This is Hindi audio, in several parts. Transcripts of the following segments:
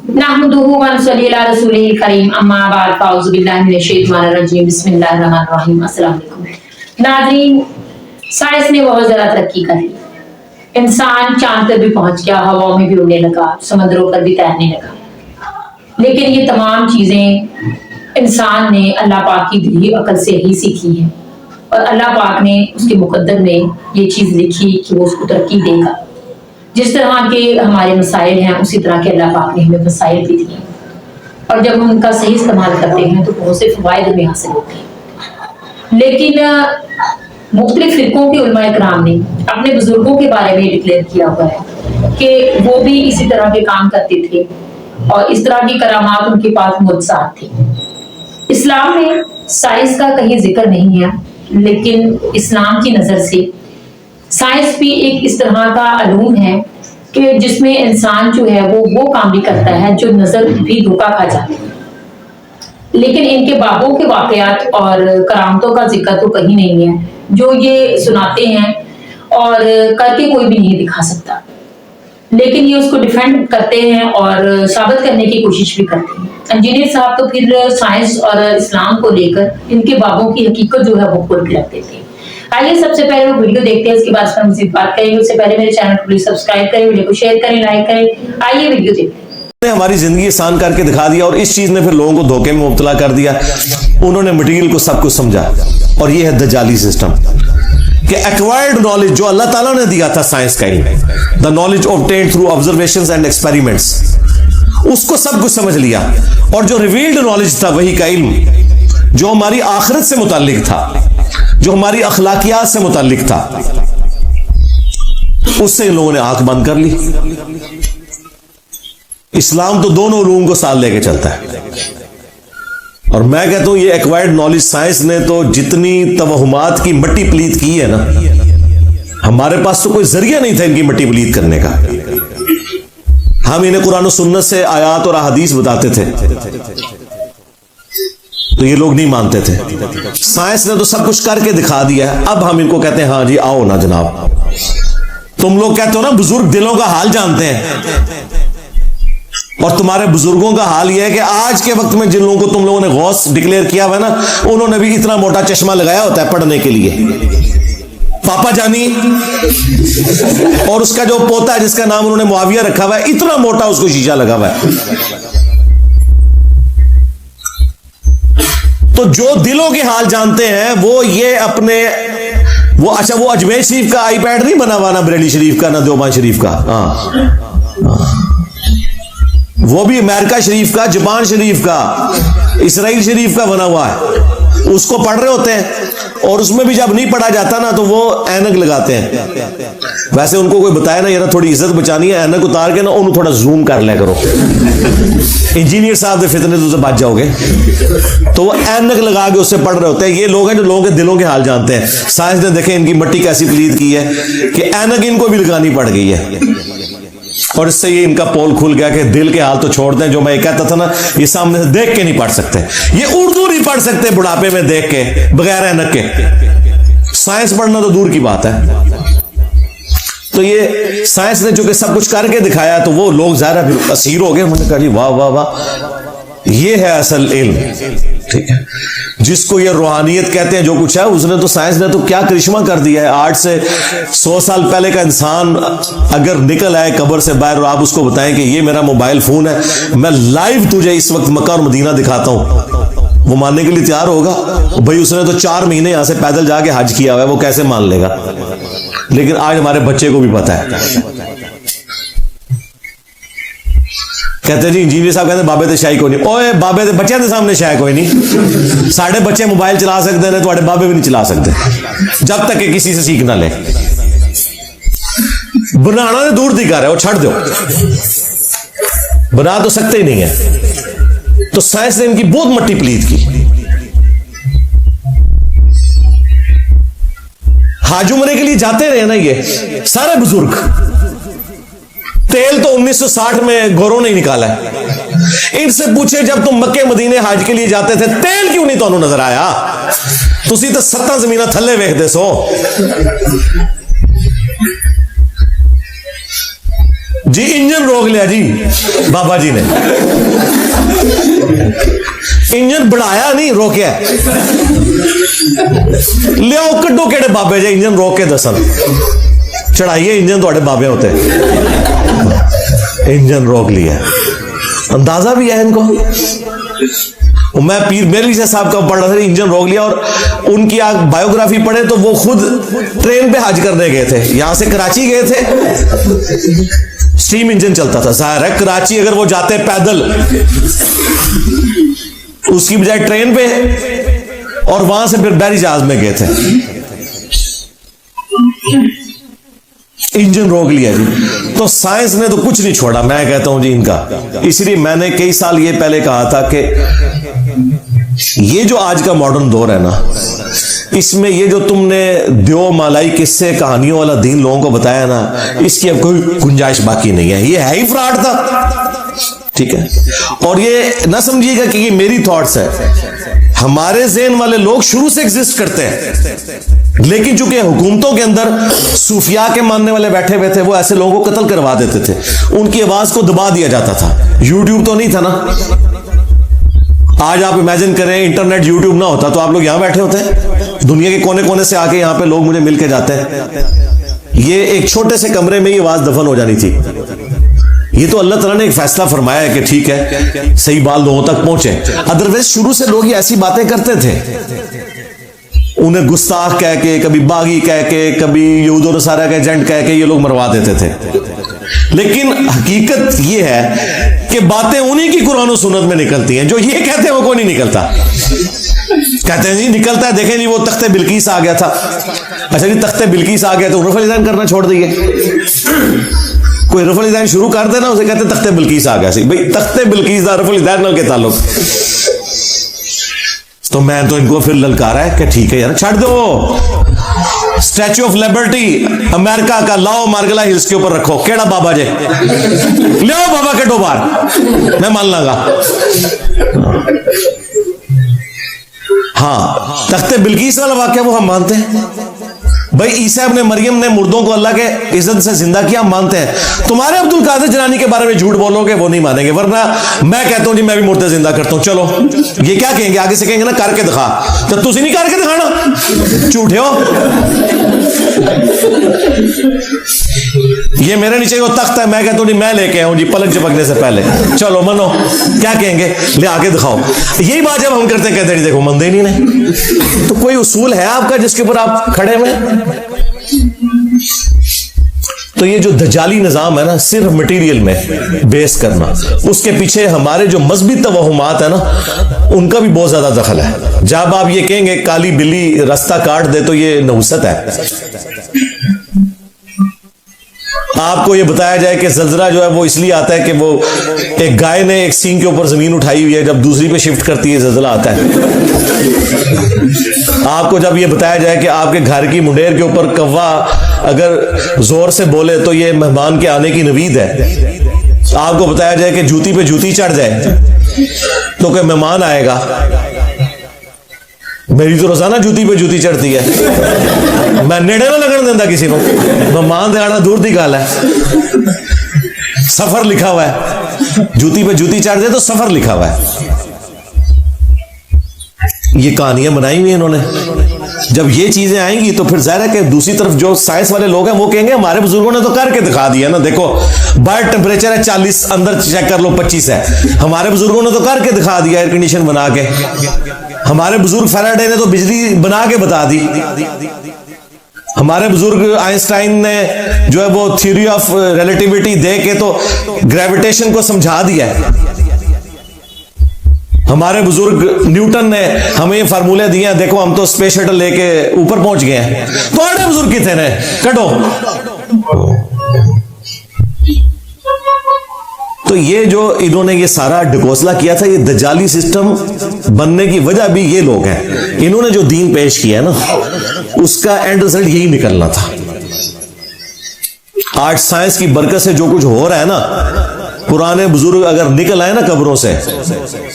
नहमदुहु व नसल्ली अला रसूलिल करीम अम्मा बाद फ़ाउज़ु बिल्लाहि मिनश शैतानिर रजीम बिस्मिल्लाहिर रहमानिर रहीम। अस्सलाम वालेकुम नाज़रीन, साइंस ने बहुत ज़्यादा तरक्की कर ली। इंसान चांद पर भी पहुंच गया, हवाओं में भी उड़ने लगा, समंदरों पर भी तैरने लगा। लेकिन ये तमाम चीज़ें इंसान ने अल्लाह पाक की दी अकल से ही सीखी हैं और अल्लाह पाक ने उसके मुकद्दर में ये चीज़ लिखी कि वो उसको तरक्की देगा। जिस तरह के हमारे मसाइल हैं उसी तरह के अल्लाह पाक ने हमें मसाइल भी दिए और जब हम उनका सही इस्तेमाल करते हैं तो बहुत से फ़वाइद हमें हासिल होते हैं। लेकिन मुख्तलिफ फ़िरक़ों के उलमा इकराम ने अपने बुजुर्गों के बारे में डिक्लेयर किया हुआ है कि वो भी इसी तरह के काम करते थे और इस तरह की करामात उनके पास मुअज्जज़ात थी। इस्लाम में साइंस का कहीं जिक्र नहीं है, लेकिन इस्लाम की नज़र से साइंस भी एक इस तरह का अलूम है कि जिसमें इंसान जो है वो काम भी करता है जो नजर भी धोखा खा जाती है। लेकिन इनके बाबों के वाकयात और करामतों का जिक्र तो कहीं नहीं है जो ये सुनाते हैं और करके कोई भी नहीं दिखा सकता, लेकिन ये उसको डिफेंड करते हैं और साबित करने की कोशिश भी करते हैं। इंजीनियर साहब तो फिर साइंस और इस्लाम को लेकर इनके बाबों की हकीकत जो है वो खोल के रख देते हैं। आइए सबसे पहले वो वीडियो देखते हैं, उसके बाद हम मज़ीद बात करेंगे। उससे पहले मेरे चैनल को प्लीज सब्सक्राइब करें, वीडियो को शेयर करें, लाइक करें। आइए वीडियो देखते हैं। हमारी जिंदगी आसान करके दिखा दिया और इस चीज ने फिर लोगों को धोखे में मुब्तला कर दिया। उन्होंने मटेरियल को सब कुछ समझा और ये है दजाली सिस्टम कि एक्वायर्ड नॉलेज जो अल्लाह ताला ने दिया था साइंस का इल्म, the knowledge obtained through observations and experiments, उसको सब कुछ समझ लिया। और जो रिवील्ड नॉलेज था वही का इल्म जो हमारी आखिरत से मुताल्लिक था, जो हमारी अखलाकियात से मुताल्लिक था, उससे इन लोगों ने आंख बंद कर ली। इस्लाम तो दोनों उलूम को साथ लेके चलता है और मैं कहता हूं ये एक्वायर्ड नॉलेज साइंस ने तो जितनी तवहुमात की मट्टी पलीत की है ना, हमारे पास तो कोई जरिया नहीं था इनकी मट्टी पलीत करने का। हम इन्हें कुरान और सुन्नत से आयात और अहादीस बताते थे तो ये लोग नहीं मानते थे। साइंस ने तो सब कुछ करके दिखा दिया है, अब हम इनको कहते हैं हाँ जी आओ ना जनाब। तुम लोग कहते हो ना बुजुर्ग दिलों का हाल जानते हैं, और तुम्हारे बुजुर्गों का हाल यह है कि आज के वक्त में जिन लोगों को तुम लोगों ने गौस डिक्लेयर किया हुआ है ना, उन्होंने भी इतना मोटा चश्मा लगाया होता है पढ़ने के लिए। पापा जानी और उसका जो पोता है जिसका नाम उन्होंने मुआविया रखा हुआ है, इतना मोटा उसको शीशा लगा हुआ है। तो जो दिलों के हाल जानते हैं वो ये अपने वो अच्छा वो अजमेर शरीफ का आईपैड नहीं बना हुआ ना बरेली शरीफ का ना देवबंद शरीफ का, वो भी अमेरिका शरीफ का, जापान शरीफ का, इसराइल शरीफ का बना हुआ है। उसको पढ़ रहे होते हैं और उसमें भी जब नहीं पढ़ा जाता ना तो वो ऐनक लगाते हैं। वैसे उनको कोई बताया ना यार थोड़ी इज्जत बचानी है, ऐनक उतार के ना उन्हें थोड़ा जूम कर लिया करो, इंजीनियर साहब के फितने तुझसे बच जाओगे। तो वो ऐनक लगा के उससे पढ़ रहे होते हैं। ये लोग हैं जो लोगों के दिलों के हाल जानते हैं। साइंस ने देखे इनकी मट्टी कैसी पलीद की है कि ऐनक इनको भी लगानी पड़ गई है और इससे ये इनका पोल खुल गया कि दिल के हाल तो छोड़ दें। जो मैं कहता था ना ये सामने से देख के नहीं पढ़ सकते, ये उर्दू नहीं पढ़ सकते बुढ़ापे में देख के बगैर ऐनक के। साइंस पढ़ना तो दूर की बात है। तो ये साइंस ने जो कि सब कुछ करके दिखाया तो वो लोग ज़्यादा फिर असीर हो गए। मैंने कहा जी वाह वाह वाह, ये है असल इल्म। ठीक है, जिसको ये रूहानियत कहते हैं जो कुछ है, उसने तो साइंस ने तो क्या करिश्मा कर दिया है। आज से 100 साल पहले का इंसान अगर निकल आए कब्र से बाहर और आप उसको बताएं कि ये मेरा मोबाइल फोन है, मैं लाइव तुझे इस वक्त मक्का और मदीना दिखाता हूं, वो मानने के लिए तैयार होगा? भाई उसने तो 4 महीने यहां से पैदल जाके हज किया हुआ है, वो कैसे मान लेगा? लेकिन आज हमारे बच्चे को भी पता है। कहते जी इंजीनियर साहब कहते बाबे ते शाही कोई नहीं। ओए बाबे ते बच्चों के सामने शाही कोई नहीं। साढ़े बच्चे मोबाइल चला सकते हैं, तुम्हारे बाबे भी नहीं चला सकते जब तक कि किसी से सीख ना ले। बनाना तो दूर दी कर है, वो छड़ दो, बना तो सकते ही नहीं है। तो साइंस ने इनकी बहुत मट्टी पलीत की। हाज उमरे के लिए जाते रहे ना ये सारे बुजुर्ग। तेल तो 1960 में गोरों ने निकाला है। इनसे पूछे जब तुम मक्के मदीने हज के लिए जाते थे तेल क्यों नहीं तो नजर आया? तुसी तो 7 जमीन थले वेखदे सो। जी इंजन रोक लिया जी बाबा जी ने, इंजन बढ़ाया नहीं रोकया। लियो कड्डो केड़े बाबे जे इंजन रोक के दसन, चढ़ाइए इंजन थोड़े बाबे होते, इंजन रोक लिया। अंदाजा भी है इनको। मैं पीर मेरली साहब का पढ़ रहा था, इंजन रोक लिया। और उनकी आप बायोग्राफी पढ़े तो वो खुद ट्रेन पे हज करने गए थे, यहां से कराची गए थे, स्टीम इंजन चलता था। जाहिर है कराची अगर वो जाते पैदल, उसकी बजाय ट्रेन पे, और वहां से फिर बहरी जहाज में गए थे। इंजन रोक लिया जी। तो साइंस ने तो कुछ नहीं छोड़ा, मैं कहता हूं जी इनका। इसलिए मैंने कई साल ये पहले कहा था कि ये जो आज का मॉडर्न दौर है ना, इसमें ये जो तुमने द्यो मालाई किस्से कहानियों वाला दीन लोगों को बताया ना, इसकी अब कोई गुंजाइश बाकी नहीं है। ये है ही फ्रॉड था, ठीक है। और ये ना समझिएगा कि ये मेरी थॉट्स है, हमारे ज़हन वाले लोग शुरू से एग्जिस्ट करते हैं, लेकिन चूंकि हुकूमतों के अंदर सूफिया के मानने वाले बैठे हुए थे, वो ऐसे लोगों को कत्ल करवा देते थे, उनकी आवाज को दबा दिया जाता था। यूट्यूब तो नहीं था ना। आज आप इमेजिन करें इंटरनेट यूट्यूब ना होता तो आप लोग यहां बैठे होते हैं। दुनिया के कोने कोने से आके यहां पे लोग मुझे मिल के जाते हैं। ये एक छोटे से कमरे में ही आवाज दफन हो जानी थी। ये तो अल्लाह ताला ने एक फैसला फरमाया है कि ठीक है, सही बात लोगों तक पहुंचे। अदरवाइज शुरू से लोग ये ऐसी बातें करते थे, उन्हें गुस्ताख कह के, कभी बागी कह के, कभी यहूद और नसारा का एजेंट कह के ये लोग मरवा देते थे। लेकिन हकीकत ये है कि बातें उन्हीं की कुरान और सुन्नत में निकलती हैं। जो ये कहते हैं वो कोई नहीं निकलता। कहते हैं जी निकलता है, देखें जी वो तख्ते बिल्कीस आ गया था। अच्छा जी तख्ते बिल्कीस आ गया तो रफ़ अल-यदैन करना छोड़ दिए। कोई रफ़ अल-यदैन शुरू कर देना, उसे कहते तख्ते बिल्कीस आ गया सी। भाई तख्ते बिल्कीस दा रफ़ अल-यदैन नाल के ताल्लुक। तो मैं तो इनको फिर ललकारा है कि ठीक है यार छाड़ दो। स्टैच्यू ऑफ लिबर्टी अमेरिका का लाओ मार्गला हिल्स के ऊपर रखो, केड़ा बाबा जे ले आओ बाबा के बार, मैं मान लांगा। हाँ तख्ते बिल्कीस वाला वाक्य वो हम मानते हैं। भाई ईसा इब्ने मरियम ने मुर्दों को अल्लाह के इज्जत से जिंदा किया, हम मानते हैं। तुम्हारे अब्दुल कादिर जिलानी के बारे में झूठ बोलोगे वो नहीं मानेंगे, वरना मैं कहता हूं जी मैं भी मुर्दे जिंदा करता हूं। चलो ये क्या कहेंगे आगे से, कहेंगे ना करके दिखा, तो तुझे नहीं करके दिखाना, झूठे हो। ये मेरे नीचे वो तख्त है, मैं कहता हूं जी मैं लेके आऊं जी पलक झपकने से पहले, चलो मनो, क्या कहेंगे ले आके दिखाओ। यही बात जब हम करते कहते देखो मनते नहीं नहीं। तो कोई उसूल है आपका जिसके ऊपर आप खड़े हुए? तो ये जो दजाली निजाम है ना, सिर्फ मटेरियल में बेस करना, उसके पीछे हमारे जो मजहबी तवहुमात है ना, उनका भी बहुत ज्यादा दखल है। जब आप ये कहेंगे काली बिल्ली रास्ता काट दे तो ये नहुसत है। आपको ये बताया जाए कि जल्जला जो है वो इसलिए आता है कि वो एक गाय ने एक सींग के ऊपर जमीन उठाई हुई है, जब दूसरी पे शिफ्ट करती है जल्जला आता है। आपको जब ये बताया जाए कि आपके घर की मुंडेर के ऊपर कौवा अगर जोर से बोले तो ये मेहमान के आने की नवीद है। आपको बताया जाए कि जूती पे जूती चढ़ जाए तो कोई मेहमान आएगा। मेरी तो रोजाना जूती पे जूती चढ़ती है, मैं नेड़े ना लगन देता किसी को। मेहमान दे आना दूर की गल है। सफर लिखा हुआ है, जूती पे जूती चढ़ जाए तो सफर लिखा हुआ है। ये कहानियां बनाई हुई इन्होंने। जब ये चीजें आएंगी तो फिर जाहिर है कि दूसरी तरफ जो साइंस वाले लोग हैं वो कहेंगे हमारे बुजुर्गों ने तो करके दिखा दिया ना, देखो बाहर टेम्परेचर है 40, अंदर चेक कर लो 25 है। हमारे बुजुर्गों ने तो करके दिखा दिया एयर कंडीशन बना के। हमारे बुजुर्ग फैराडे ने तो बिजली बना के बता दी। हमारे बुजुर्ग आइंस्टाइन ने जो है वो थ्योरी ऑफ रिलेटिविटी दे के तो ग्रेविटेशन को समझा दिया है। हमारे बुजुर्ग न्यूटन ने हमें ये फार्मूले दिए हैं, देखो हम तो स्पेस शटल लेके ऊपर पहुंच गए हैं। तो आड़े बुजुर्ग कितने ने कटो। तो ये जो इन्होंने ये सारा ढकोसला किया था, ये दजाली सिस्टम बनने की वजह भी ये लोग हैं। इन्होंने जो दीन पेश किया है ना, उसका एंड रिजल्ट यही निकलना था। आज साइंस की बरकत से जो कुछ हो रहा है ना, पुराने बुजुर्ग अगर निकल आए ना कब्रों से,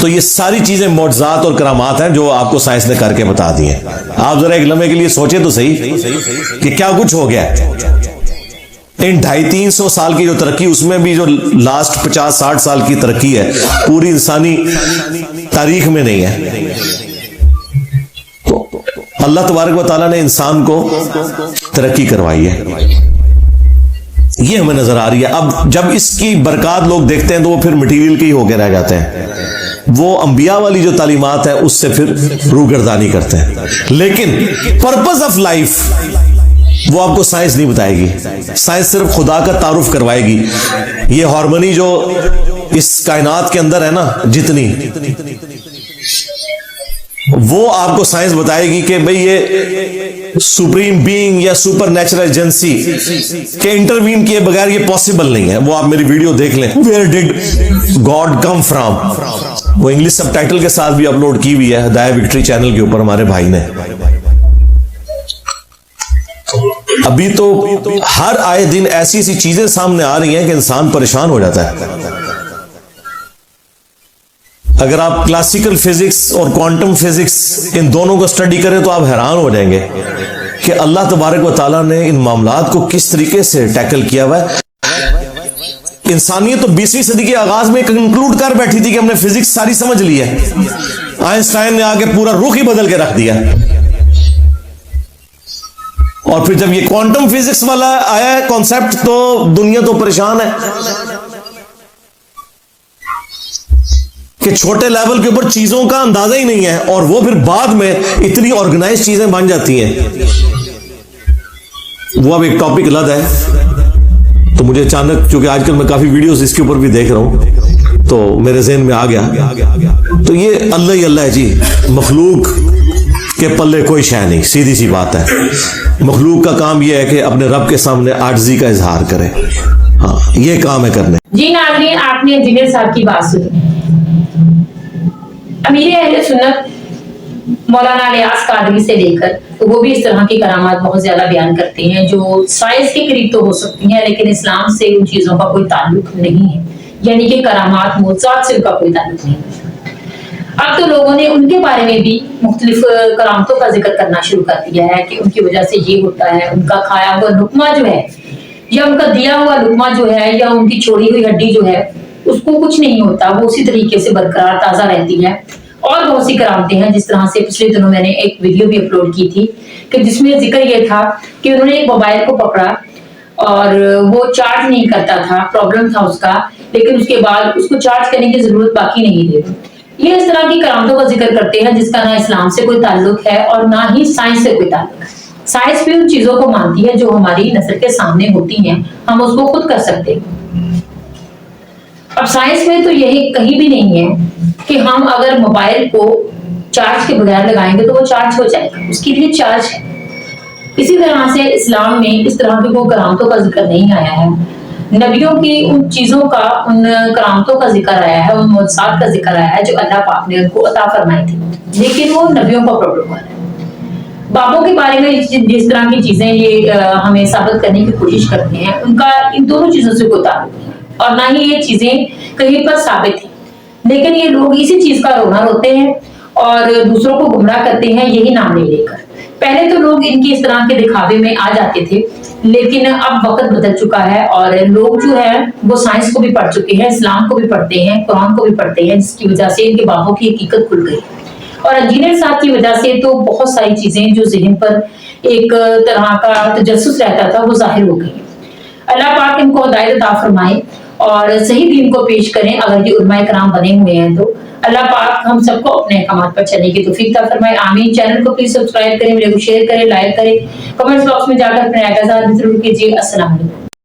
तो ये सारी चीजें मौजज़ात और करामात हैं जो आपको साइंस ने करके बता दी हैं। आप जरा एक लम्हे के लिए सोचे तो सही कि क्या कुछ हो गया। इन 250-300 साल की जो तरक्की, उसमें भी जो लास्ट 50-60 साल की तरक्की है पूरी इंसानी तारीख में नहीं है। तो अल्लाह तबारक व तआला ने इंसान को तरक्की करवाई है, ये हमें नजर आ रही है। अब जब इसकी बरकत लोग देखते हैं तो वो फिर मटीरियल के ही होके रह जाते हैं, वो अंबिया वाली जो तालीमात है उससे फिर रूगर्दानी करते हैं। लेकिन पर्पस ऑफ लाइफ वो आपको साइंस नहीं बताएगी, साइंस सिर्फ खुदा का तारुफ करवाएगी। ये हार्मनी जो इस कायनात के अंदर है ना जितनी, वो आपको साइंस बताएगी कि भाई ये सुप्रीम बीइंग या सुपर नेचुरल एजेंसी के इंटरवीन किए बगैर ये पॉसिबल नहीं है। वो आप मेरी वीडियो देख लें, where did God come from, वो इंग्लिश सबटाइटल के साथ भी अपलोड की हुई है हिदायत विक्ट्री चैनल के ऊपर हमारे भाई ने। अभी तो हर आए दिन ऐसी ऐसी चीजें सामने आ रही हैं कि इंसान परेशान हो जाता है। अगर आप क्लासिकल फिजिक्स और क्वांटम फिजिक्स इन दोनों को स्टडी करें तो आप हैरान हो जाएंगे कि अल्लाह तबारक व तआला ने इन मामलात को किस तरीके से टैकल किया हुआ है। इंसानियत तो 20वीं सदी के आगाज में कंक्लूड कर बैठी थी कि हमने फिजिक्स सारी समझ ली है, आइंस्टाइन ने आके पूरा रुख ही बदल के रख दिया। और फिर जब ये क्वांटम फिजिक्स वाला आया है कॉन्सेप्ट, तो दुनिया तो परेशान है कि छोटे लेवल के ऊपर चीजों का अंदाजा ही नहीं है, और वो फिर बाद में इतनी ऑर्गेनाइज चीजें बन जाती हैं। वो अब एक टॉपिक अलग है। तो मुझे अचानक, क्योंकि आजकल मैं काफी वीडियोस इसके ऊपर भी देख रहा हूं, तो मेरे ज़हन में आ गया। तो ये अल्लाह ही अल्लाह है जी, मखलूक के पल्ले कोई शय नहीं, सीधी सी बात है। मखलूक का काम यह है कि अपने रब के सामने आजिज़ी का इजहार करे। हाँ, ये काम है करने। जी नाज़रीन, आपने इंजीनियर साहब की बात सुनी। अमीर अहले सुन्नत मौलाना इलियास कादरी से लेकर वो भी इस तरह की करामात बहुत ज्यादा बयान करते हैं जो साइंस के करीब तो हो सकती हैं, लेकिन इस्लाम से उन चीजों का कोई ताल्लुक नहीं है। यानी कि करामात मुअज्जज़ात से उनका कोई ताल्लुक नहीं है। अब तो लोगों ने उनके बारे में भी मुख्तलिफ करामतों का जिक्र करना शुरू कर दिया है कि उनकी वजह से ये होता है, उनका खाया हुआ लुकमा जो है या उनका दिया हुआ लुकमा जो है या उनकी छोड़ी हुई हड्डी जो है उसको कुछ नहीं होता, वो उसी तरीके से बरकरार ताजा रहती है। और बहुत सी करामतें हैं, जिस तरह से पिछले दिनों मैंने एक वीडियो भी अपलोड की थी कि जिसमें जिक्र ये था कि उन्होंने एक मोबाइल को पकड़ा और वो चार्ज नहीं करता था, प्रॉब्लम था उसका, लेकिन उसके बाद उसको चार्ज करने की जरूरत बाकी नहीं थी। ये इस तरह की करामतों का जिक्र करते हैं जिसका ना इस्लाम से कोई ताल्लुक है और ना ही साइंस से कोई ताल्लुक है। साइंस भी उन चीजों को मानती है जो हमारी नजर के सामने होती हैं, हम उसको खुद कर सकते हैं। अब साइंस में तो यही कहीं भी नहीं है कि हम अगर मोबाइल को चार्ज के बगैर लगाएंगे तो वो चार्ज हो जाएगा, उसके लिए चार्ज है। इसी तरह से इस्लाम में इस तरह की कोई करामतों का जिक्र नहीं आया है। नबियों की उन चीजों का, उन करामतों का जिक्र आया है, उन मुअज्जज़ात का जिक्र आया है जो अल्लाह पाक ने उनको अता फरमाई थी, लेकिन वो नबियों का प्रोटोकॉल है। बाबों के बारे में जिस तरह की चीजें ये हमें साबित करने की कोशिश करते हैं, उनका इन दोनों चीजों से कोई ताल्लुक नहीं है और ना ही ये चीजें कहीं पर साबित है। लेकिन ये लोग इसी चीज का रोना रोते हैं और दूसरों को गुमराह करते हैं यही नाम ले लेकर। पहले तो लोग इनकी इस तरह के दिखावे में आ जाते थे, लेकिन अब वक्त बदल चुका है और लोग जो है वो साइंस को भी पढ़ चुके हैं, इस्लाम को भी पढ़ते हैं, कुरान को भी पढ़ते हैं, जिसकी वजह से इनके बाबों की हकीकत खुल गई। और इंजीनियर साहब की वजह से तो बहुत सारी चीजें जो ज़हन पर एक तरह का तजस्सुस रहता था वो जाहिर हो गई। अल्लाह पाक इनको हिदायत अता फरमाए और सही दीन को पेश करें। अगर ये उलमाए कराम बने हुए हैं तो अल्लाह पाक हम सबको अपने अहकामात पर चलने की तौफीक अता फरमाए, आमीन। चैनल को प्लीज सब्सक्राइब करें, वीडियो को शेयर करें, लाइक करें, कमेंट्स बॉक्स में जाकर अपने राय का इज़हार जरूर कीजिए। अस्सलाम वालेकुम।